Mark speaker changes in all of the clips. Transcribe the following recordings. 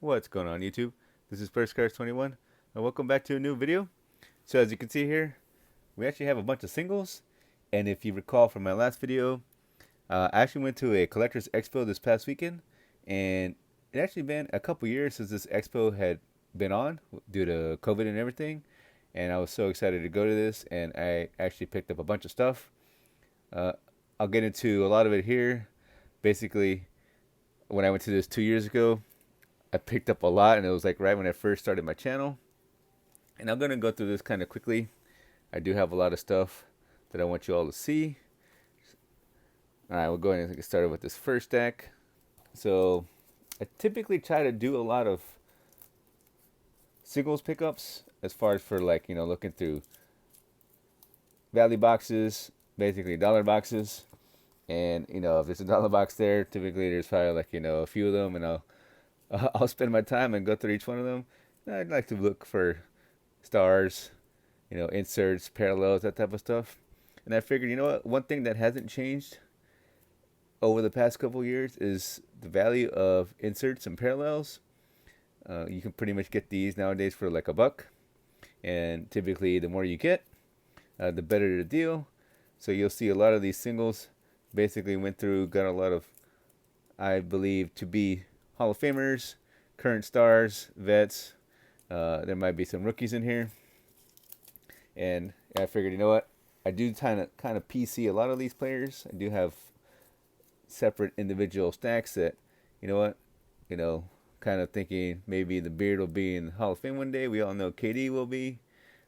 Speaker 1: What's going on YouTube? This is First Cars 21 and welcome back to a new video. So as you can see here, we actually have a bunch of singles, and if you recall from my last video, I actually went to a collector's expo this past weekend, and it actually been a couple years since this expo had been on due to COVID and everything, and I was so excited to go to this, and I actually picked up a bunch of stuff. Uh, I'll get into a lot of it here. Basically, when I went to this 2 years ago, I picked up a lot, and it was like right when I first started my channel. And I'm gonna go through this kind of quickly. I do have a lot of stuff that I want you all to see. All right, we'll go ahead and get started with this first stack. So I typically try to do a lot of singles pickups as far as for like, looking through value boxes, basically dollar boxes. And, if there's a dollar box there, typically there's probably like, a few of them, and I'll spend my time and go through each one of them. I'd like to look for stars, inserts, parallels, that type of stuff. And I figured, one thing that hasn't changed over the past couple years is the value of inserts and parallels. You can pretty much get these nowadays for like $1, and typically the more you get, the better the deal. So you'll see a lot of these singles basically went through, got a lot of, I believe, to be Hall of Famers, current stars, vets. There might be some rookies in here. And I figured, I do kind of PC a lot of these players. I do have separate individual stacks that, you know what, kind of thinking maybe the beard will be in the Hall of Fame one day. We all know KD will be,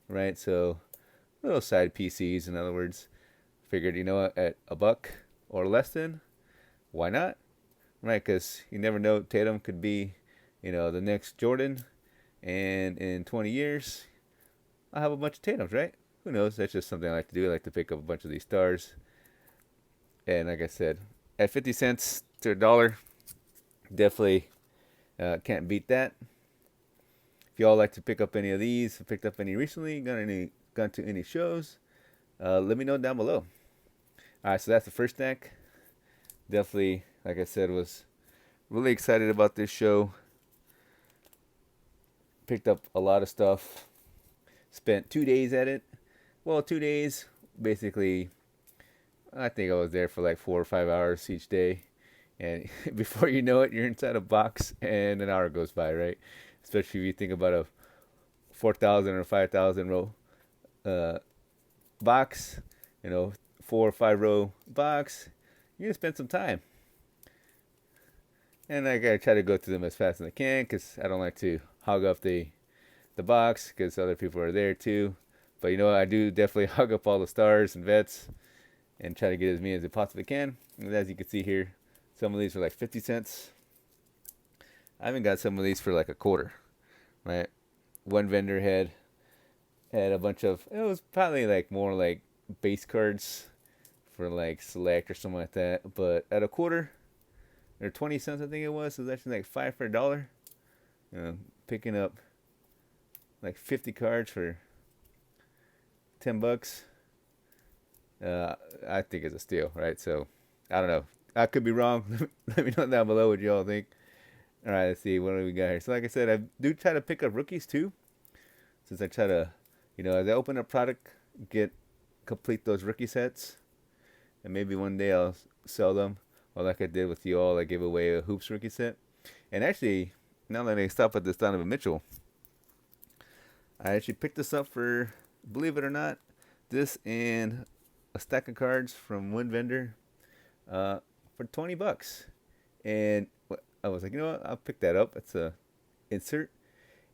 Speaker 1: right? So little side PCs, in other words. Figured, at $1 or less than, why not? Right, because you never know, Tatum could be, the next Jordan, and in 20 years, I'll have a bunch of Tatums, right? Who knows? That's just something I like to do. I like to pick up a bunch of these stars. And like I said, at 50 cents to $1, definitely can't beat that. If y'all like to pick up any of these, picked up any recently, gone to any shows, let me know down below. All right, so that's the first stack. Definitely, like I said, was really excited about this show. Picked up a lot of stuff. Spent 2 days at it. Well, 2 days. Basically, I think I was there for like 4 or 5 hours each day. And before you know it, you're inside a box and an hour goes by, right? Especially if you think about a 4,000 or 5,000 row box, 4 or 5 row box. You're going to spend some time. And I gotta try to go through them as fast as I can, because I don't like to hog up the box, because other people are there too. But I do definitely hug up all the stars and vets and try to get as many as I possibly can. And as you can see here, some of these are like 50 cents. I even got some of these for like a quarter, right? One vendor had a bunch of, it was probably like more like base cards for like select or something like that. But at a quarter, or 20 cents, I think it was actually like 5 for $1. Picking up like 50 cards for $10. I think it's a steal, right? So I don't know. I could be wrong. Let me know down below what you all think. All right, let's see what do we got here. So like I said, I do try to pick up rookies too, since I try to, as I open up product, complete those rookie sets, and maybe one day I'll sell them. Or like I did with you all, I gave away a Hoops rookie set. And actually, now that I stop at this Donovan Mitchell, I actually picked this up for, believe it or not, this and a stack of cards from one vendor for $20. And I was like, what? I'll pick that up. It's a insert.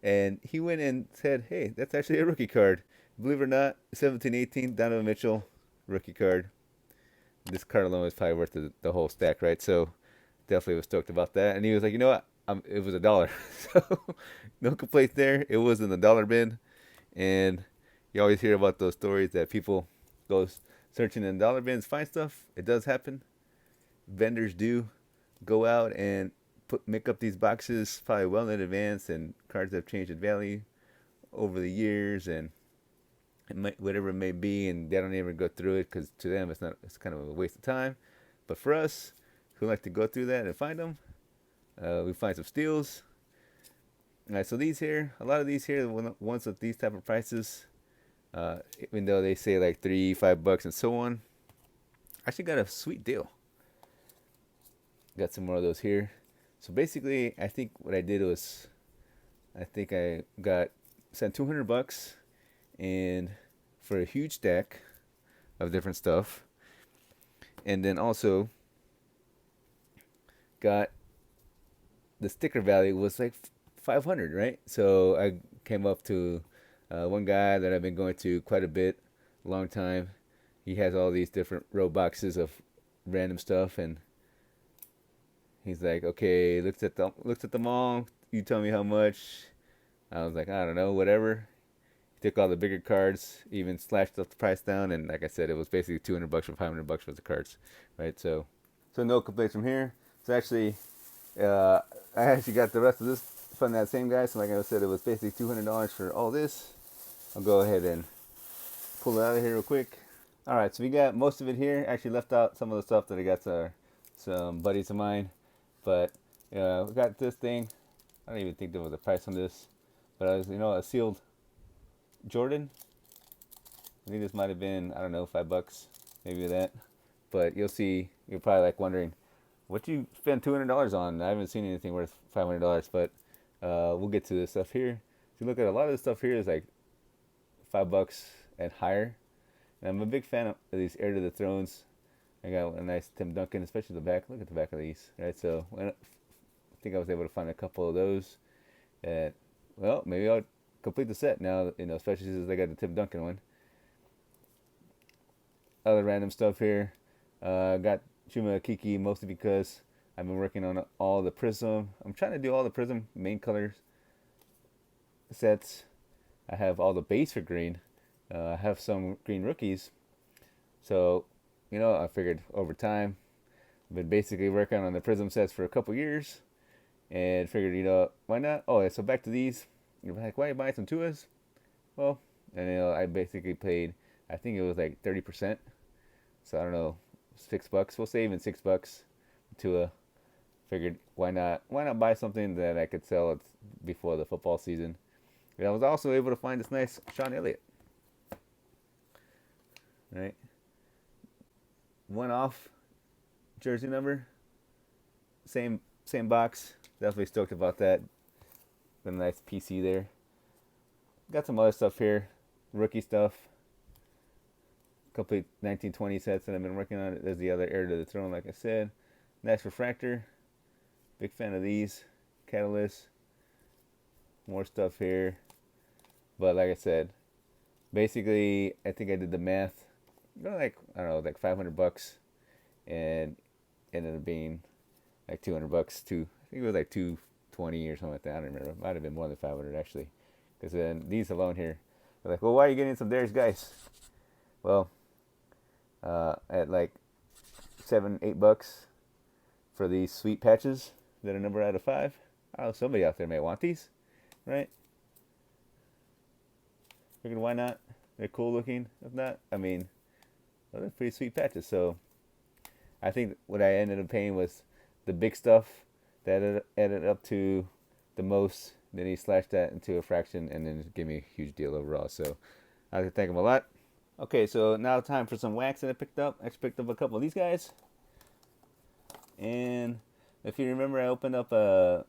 Speaker 1: And he went and said, hey, that's actually a rookie card. Believe it or not, 17-18 Donovan Mitchell rookie card. This card alone is probably worth the whole stack, right? So definitely was stoked about that. And he was like, you know what? It was $1. So no complaints there. It was in the dollar bin. And you always hear about those stories that people go searching in dollar bins, find stuff. It does happen. Vendors do go out and make up these boxes probably well in advance, and cards have changed in value over the years, and whatever it may be, and they don't even go through it because to them it's kind of a waste of time. But for us who like to go through that and find them, we find some steals. All right, so these here, a lot of these here, the ones with these type of prices, even though they say like $3, $5, and so on, I actually got a sweet deal. Got some more of those here. So basically, I think what I did was, I think I got sent $200 and for a huge stack of different stuff, and then also got the sticker value was like 500, right? So I came up to one guy that I've been going to quite a bit, long time. He has all these different row boxes of random stuff, and he's like, okay, looks at them all. You tell me how much. I was like, I don't know, whatever. He took all the bigger cards, even slashed up the price down, and like I said, it was basically $200 or $500 for the cards, right? So no complaints from here. So actually, uh, I actually got the rest of this from that same guy. So like I said, it was basically $200 for all this. I'll go ahead and pull it out of here real quick. All right, so we got most of it here. Actually left out some of the stuff that I got to some buddies of mine, but we got this thing. I don't even think there was a price on this, but I was, a sealed Jordan. I think this might have been, I don't know, $5, maybe that. But you'll see, you're probably like wondering, what you spend $200 on? I haven't seen anything worth $500, but we'll get to this stuff here. If you look at a lot of the stuff here is like $5 and higher. And I'm a big fan of these Heir to the Thrones. I got a nice Tim Duncan, especially the back. Look at the back of these, right? So I think I was able to find a couple of those. At, well, maybe I'll complete the set now, especially since I got the Tim Duncan one. Other random stuff here. Got Chuma Kiki mostly because I've been working on all the Prism. I'm trying to do all the Prism main colors sets. I have all the base for green. I have some green rookies. So, I figured over time, I've been basically working on the Prism sets for a couple years. And figured, why not? Oh, yeah, so back to these. You're like, why are you buying some Tuas? Well, and I basically paid, I think it was like 30%. So I don't know, $6. We'll say even $6 Tua. Figured why not buy something that I could sell before the football season. And I was also able to find this nice Sean Elliott. Right? One off jersey number. Same box. Definitely stoked about that. Got a nice PC there. Got some other stuff here. Rookie stuff. Complete 1920 sets that I've been working on. There's the other Heir to the Throne, like I said. Nice refractor. Big fan of these. Catalyst. More stuff here. But like I said, basically, I think I did the math. Like, I don't know, like $500. And ended up being like $200 too. I think it was like $220 or something like that. I don't remember. It might have been more than 500 actually. Because then these alone here, they're like, well, why are you getting some Darius guys? Well, at like $7-8 for these sweet patches that are numbered out of 5. Oh, somebody out there may want these, right? Figured why not? They're cool looking. If not, I mean, well, they're pretty sweet patches. So I think what I ended up paying was the big stuff that added up to the most. Then he slashed that into a fraction and then gave me a huge deal overall. So I like to thank him a lot. Okay, so now time for some wax that I picked up. I picked up a couple of these guys. And if you remember, I opened up a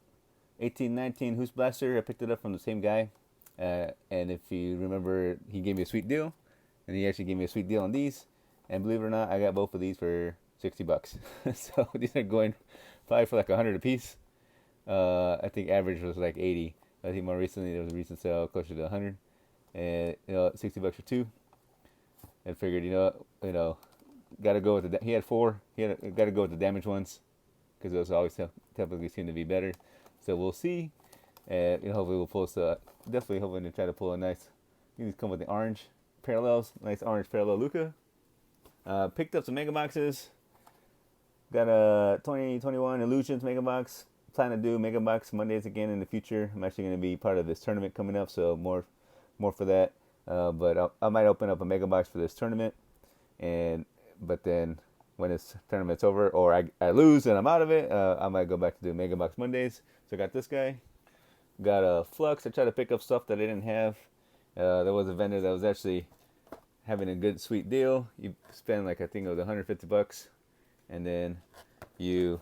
Speaker 1: 1819 Who's Blaster. I picked it up from the same guy. And if you remember, he gave me a sweet deal. And he actually gave me a sweet deal on these. And believe it or not, I got both of these for $60. So these are going probably for like 100 a piece. I think average was like 80. I think more recently there was a recent sale closer to 100. And $60 for 2. And figured, gotta go with he had 4. Gotta go with the damaged ones because those always typically seem to be better. So we'll see. And hopefully we'll pull definitely hoping to try to pull a nice. These come with the orange parallels, nice orange parallel LUKA. Picked up some mega boxes. Got a 2021 Illusions mega box. Plan to do mega box Mondays again in the future. I'm actually going to be part of this tournament coming up, so more for that. But I might open up a mega box for this tournament, but then when this tournament's over or I lose and I'm out of it, I might go back to do mega box Mondays. So I got this guy. Got a Flux. I tried to pick up stuff that I didn't have. There was a vendor that was actually having a good sweet deal. You spend like, I think it was $150, and then you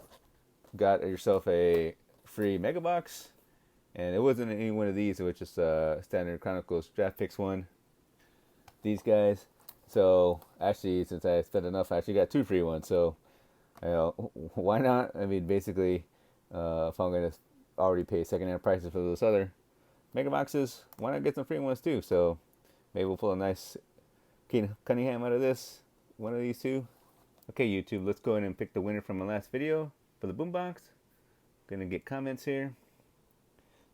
Speaker 1: got yourself a free mega box. And it wasn't any one of these. It was just a standard Chronicles Draft Picks one. These guys. So actually, since I spent enough, I actually got 2 free ones. So, you know, why not? I mean, basically, if I'm gonna already pay secondhand prices for those other mega boxes, why not get some free ones too? So maybe we'll pull a nice Keenan Cunningham out of this, one of these two. Okay, YouTube, let's go ahead and pick the winner from my last video for the boombox. Gonna get comments here.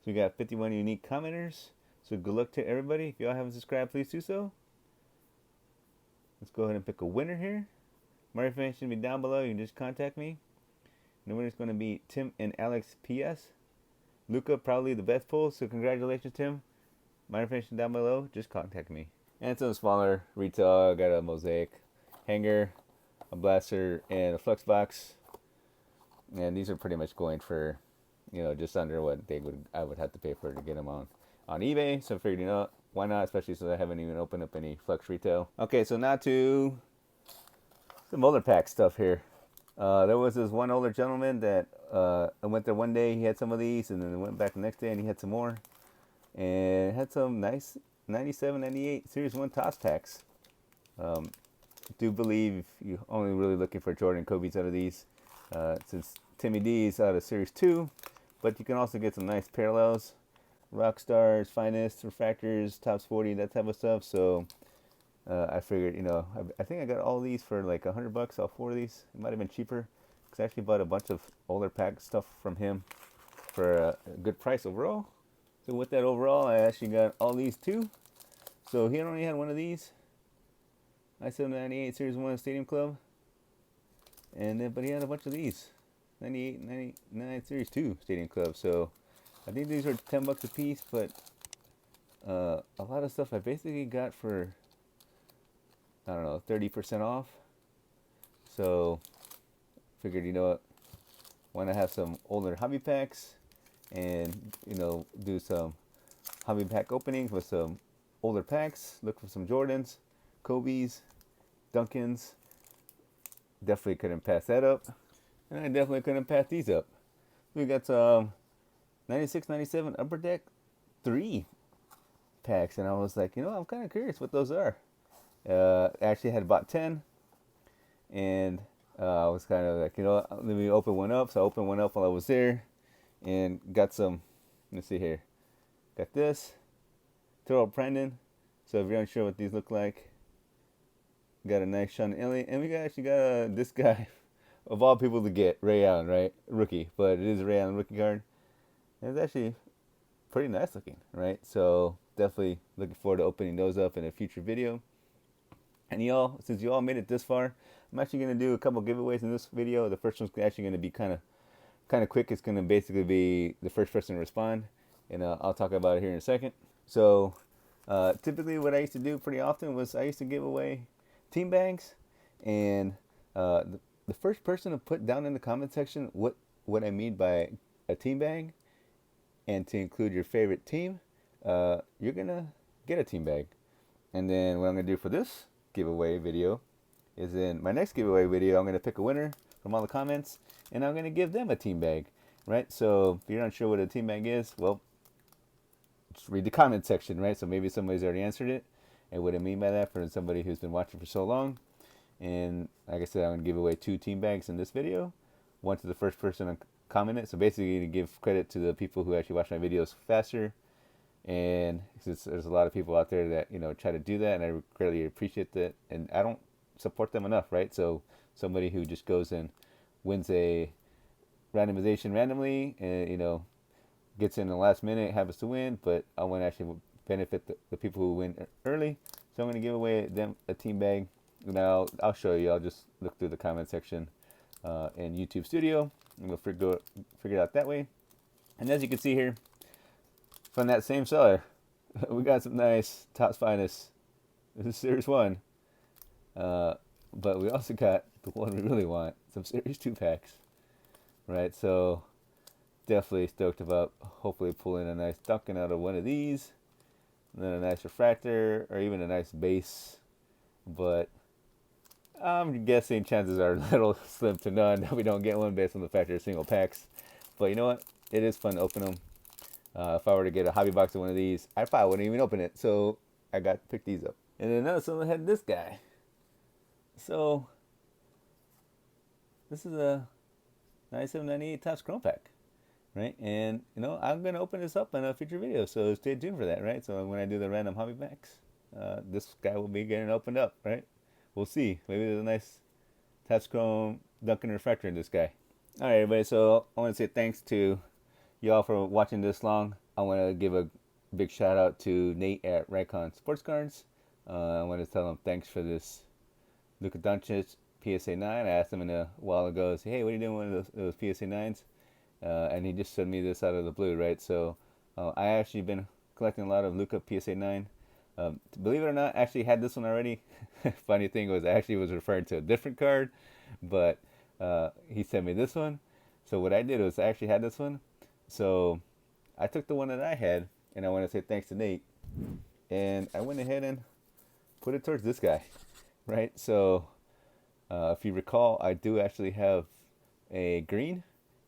Speaker 1: So we got 51 unique commenters. So good luck to everybody. If y'all haven't subscribed, please do so. Let's go ahead and pick a winner here. My information will be down below. You can just contact me. And the winner is going to be Tim and Alex PS. LUKA, probably the best pull. So congratulations, Tim. My information down below. Just contact me. And some smaller retail. I got a Mosaic hanger, a blaster, and a Flux box. And these are pretty much going for, you know, just under what I would have to pay for to get them on eBay. So I figured, you know, why not? Especially since I haven't even opened up any Flux retail. Okay, so now to some older pack stuff here. There was this one older gentleman that I went there one day. He had some of these, and then I went back the next day and he had some more. And had some nice 97, 98 Series 1 Topps packs. Do believe you're only really looking for Jordan and Kobe's out of these. Since Timmy D's out of Series 2. But you can also get some nice parallels. Rockstars, Finest, Refractors, Topps 40, that type of stuff. So I figured, you know, I think I got all these for like $100, all 4 of these. It might have been cheaper, because I actually bought a bunch of older pack stuff from him for a good price overall. So with that overall, I actually got all these too. So he only had one of these. I said 98 Series 1 Stadium Club. And then, but he had a bunch of these. 98, 99 Series 2 Stadium Club. So I think these are $10 a piece, but a lot of stuff I basically got for, I don't know, 30% off. So figured, you know what, want to have some older hobby packs and, you know, do some hobby pack openings with some older packs. Look for some Jordans, Kobe's, Duncans. Definitely couldn't pass that up. And I definitely couldn't pass these up. We got some 96, 97 Upper Deck 3 packs. And I was like, you know, I'm kind of curious what those are. I actually had about 10. And I was kind of like, you know, let me open one up. So I opened one up while I was there. And got some, let's see here. Got this. Terrell Brandon. So if you're unsure what these look like. Got a nice Sean Elliott. And we actually got this guy. Of all people to get, Ray Allen, right? Rookie. But it is a Ray Allen rookie card. And it's actually pretty nice looking, right? So definitely looking forward to opening those up in a future video. And y'all, since you all made it this far, I'm actually going to do a couple giveaways in this video. The first one's actually going to be kind of quick. It's going to basically be the first person to respond. And I'll talk about it here in a second. So typically what I used to do pretty often was I used to give away team bags. And the first person to put down in the comment section what I mean by a team bag and to include your favorite team, you're going to get a team bag. And then what I'm going to do for this giveaway video is in my next giveaway video, I'm going to pick a winner from all the comments and I'm going to give them a team bag, right? So if you're not sure what a team bag is, well, just read the comment section, right? So maybe somebody's already answered it and what I mean by that for somebody who's been watching for so long. And like I said, I'm going to give away 2 team bags in this video. One to the first person to comment it. So basically to give credit to the people who actually watch my videos faster. And since there's a lot of people out there that, you know, try to do that, and I greatly appreciate that. And I don't support them enough, right? So somebody who just goes and wins a randomization randomly and, you know, gets in the last minute, happens to win. But I want to actually benefit the people who win early. So I'm going to give away them a team bag. Now, I'll show you. I'll just look through the comment section in YouTube Studio, and we'll figure it out that way. And as you can see here, from that same seller, we got some nice Topps Finest. This is Series 1. But we also got the one we really want, some Series 2 packs. Right, so definitely stoked about hopefully pulling a nice Duncan out of one of these, and then a nice refractor or even a nice base. But I'm guessing chances are a little slim to none that we don't get one based on the fact they're single packs. But you know what? It is fun to open them. If I were to get a hobby box of one of these, I probably wouldn't even open it. So I got to pick these up. And then another one had this guy. So this is a 9798 Topps Chrome Pack, right? And you know, I'm gonna open this up in a future video, so stay tuned for that, right? So when I do the random hobby packs, this guy will be getting opened up, right? We'll see. Maybe there's a nice Topps Chrome Duncan refractor in this guy. All right, everybody. So I want to say thanks to y'all for watching this long. I want to give a big shout out to Nate at Raycon Sports Cards. I want to tell him thanks for this Luka Doncic PSA 9. I asked him a while ago, say, hey, what are you doing with those PSA 9s? And he just sent me this out of the blue, right? So I actually been collecting a lot of LUKA PSA 9. Believe it or not, I actually had this one already. Funny thing was, I actually was referring to a different card, but he sent me this one. So what I did was I actually had this one. So I took the one that I had, and I want to say thanks to Nate. And I went ahead and put it towards this guy, right? So if you recall, I do actually have a green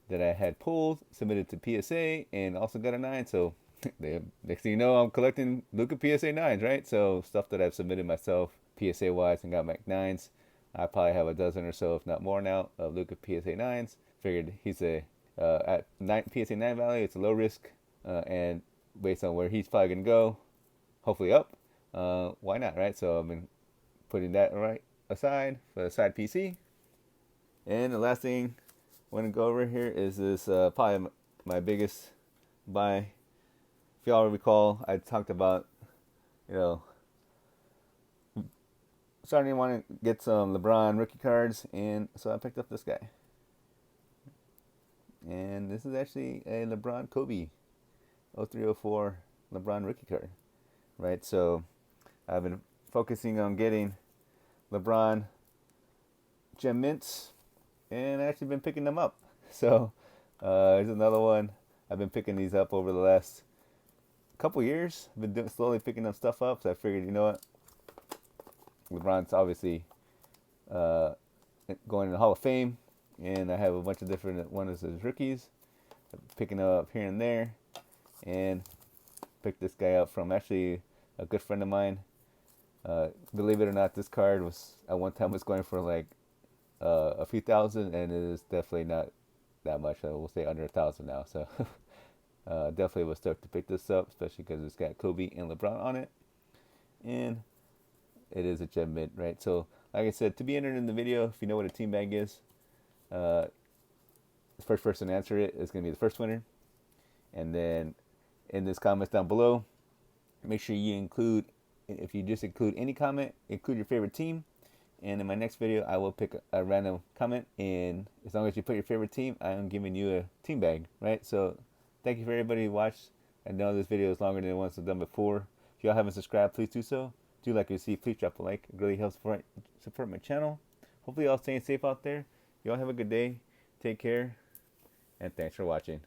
Speaker 1: that I had pulled, submitted to PSA, and also got a 9. So next thing you know, I'm collecting LUKA PSA 9s, right? So stuff that I've submitted myself PSA wise and got Mac 9s. I probably have a dozen or so, if not more now, of LUKA PSA 9s. Figured he's a at PSA 9 value, it's a low risk, and based on where he's probably gonna go, hopefully up. Why not, right? So I've been putting that right aside for the side PC. And the last thing I want to go over here is this probably my biggest buy. If y'all recall, I talked about, you know, starting to want to get some LeBron rookie cards, and so I picked up this guy. And this is actually a LeBron Kobe 0304 LeBron rookie card, right? So I've been focusing on getting LeBron gem mints, and I've actually been picking them up. So here's another one. I've been picking these up over the last couple years. I've been slowly picking them stuff up, so I figured, you know what, LeBron's obviously going to the Hall of Fame, and I have a bunch of different ones as rookies. I'm picking them up here and there, and picked this guy up from actually a good friend of mine. Believe it or not, this card was at one time was going for like a few thousand, and it is definitely not that much. We'll say under 1,000 now. So definitely was stoked to pick this up, especially because it's got Kobe and LeBron on it, and it is a gem mint, right? So like I said, to be entered in the video, if you know what a team bag is, the first person to answer it is going to be the first winner. And then in this comments down below, make sure you include, if you just include any comment, include your favorite team. And in my next video, I will pick a random comment, and as long as you put your favorite team, I am giving you a team bag, right? So thank you for everybody who watched. I know this video is longer than the ones I've done before. If y'all haven't subscribed, please do so. Do like what you see, please drop a like. It really helps support my channel. Hopefully y'all staying safe out there. Y'all have a good day. Take care, and thanks for watching.